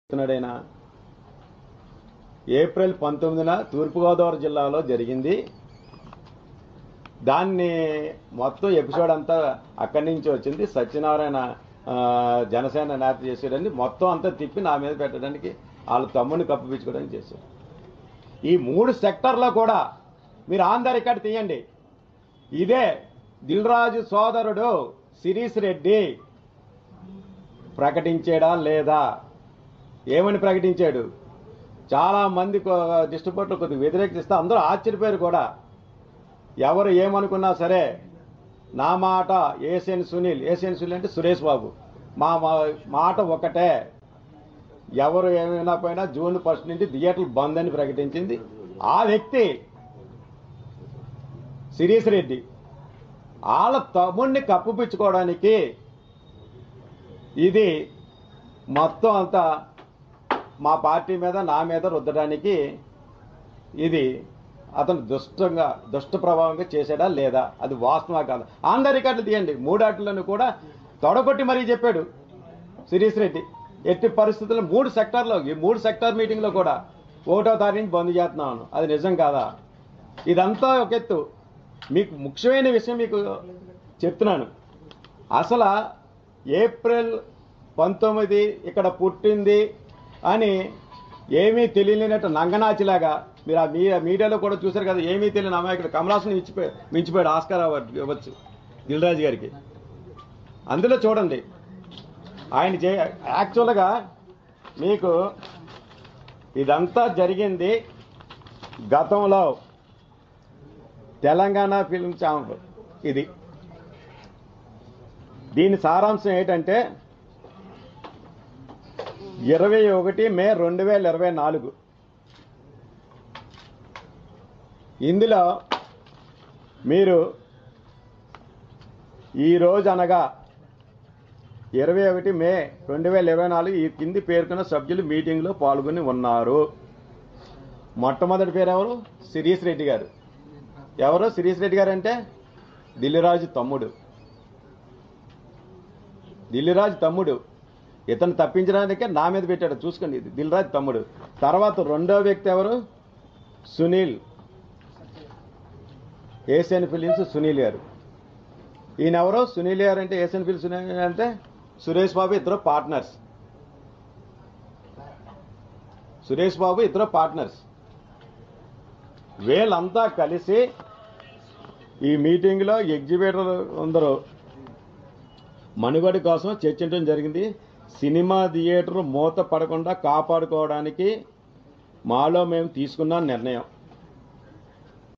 చెప్తున్నాడైనా April 19న తూర్పుగోదావరి జిల్లాలో జరిగింది. దాన్ని మొత్తం ఎపిసోడ్ అంతా అక్కడి నుంచి వచ్చింది. సత్యనారాయణ జనసేన నేత చేసేయడానికి మొత్తం అంతా తిప్పి నా మీద పెట్టడానికి వాళ్ళ తమ్ముడిని కప్పిపించుకోవడానికి చేశారు. ఈ 3 సెక్టర్లో కూడా మీరు ఆన్ ద రికార్డ్ తీయండి. ఇదే దిల్ రాజు సోదరుడు శిరీష్ రెడ్డి ప్రకటించాడా లేదా? ఏమని ప్రకటించాడు? చాలా మంది డిస్ట్రిబ్యూటర్లు కొద్దిగా వ్యతిరేకిస్తే అందరూ ఆశ్చర్యపోయారు కూడా. ఎవరు ఏమనుకున్నా సరే నా మాట ఏసీఎన్ సునీల్ అంటే సురేష్ బాబు మా మాట ఒకటే. ఎవరు ఏమైనా పోయినా జూన్ 1 నుంచి థియేటర్లు బంద్ అని ప్రకటించింది ఆ వ్యక్తి శిరీష్ రెడ్డి. వాళ్ళ తమ్ముడిని కప్పుపించుకోవడానికి ఇది మొత్తం అంతా మా పార్టీ మీద నా మీద రుద్దడానికి ఇది అతను దుష్ట ప్రభావంగా చేశాడా లేదా? అది వాస్తవా కాదు? ఆన్ ద రికార్డులు తీయండి. 3 ఆటలను కూడా తొడగొట్టి మరీ చెప్పాడు శిరీష్ రెడ్డి. ఎట్టి పరిస్థితుల్లో 3 సెక్టార్లో ఈ 3 సెక్టార్ మీటింగ్లో కూడా 1వ తారీఖు నుంచి బంద్ చేస్తున్నాను. అది నిజం కాదా? ఇదంతా ఒక ఎత్తు. మీకు ముఖ్యమైన విషయం మీకు చెప్తున్నాను. అసలు ఏప్రిల్ 19 ఇక్కడ పుట్టింది అని ఏమీ తెలియలేనట్టు నంగనాచిలాగా మీరు ఆ మీడియాలో కూడా చూశారు కదా. ఏమీ తెలియని అమాయకుడు కమలాసన్ మించిపోయాడు ఆస్కార్ అవార్డు ఇవ్వచ్చు దిల్ రాజు గారికి. అందులో చూడండి ఆయన యాక్చువల్గా మీకు ఇదంతా జరిగింది గతంలో తెలంగాణ ఫిల్మ్ ఛాంబర్. ఇది దీని సారాంశం ఏంటంటే 21 మే 2024 ఇందులో మీరు ఈరోజు అనగా 21 మే 2024 ఈ కింది పేర్కొన్న సభ్యులు మీటింగ్లో పాల్గొని ఉన్నారు. మొట్టమొదటి పేరు ఎవరు? శిరీష్ రెడ్డి గారు. ఎవరు శిరీష్ రెడ్డి గారు అంటే దిల్రాజు తమ్ముడు. దిల్రాజు తమ్ముడు. ఇతను తప్పించడానికే నా మీద పెట్టాడు. చూసుకోండి, ఇది దిల్రాజు తమ్ముడు. తర్వాత రెండో వ్యక్తి ఎవరు? సునీల్, ఏషియన్ ఫిలిమ్స్ సునీల్ గారు. ఈయన ఎవరు? సునీల్ గారు అంటే ఏషియన్ ఫిలిమ్స్ సునీల్ అంటే సురేష్ బాబు ఇద్దరు పార్ట్నర్స్. సురేష్ బాబు ఇద్దరు పార్ట్నర్స్. వీళ్ళంతా కలిసి ఈ మీటింగ్లో ఎగ్జిబిటర్ అందరూ మనుగడ కోసం చర్చించడం జరిగింది. సినిమా థియేటర్ మూత పడకుండా కాపాడుకోవడానికి మాలో మేము తీసుకున్న నిర్ణయం.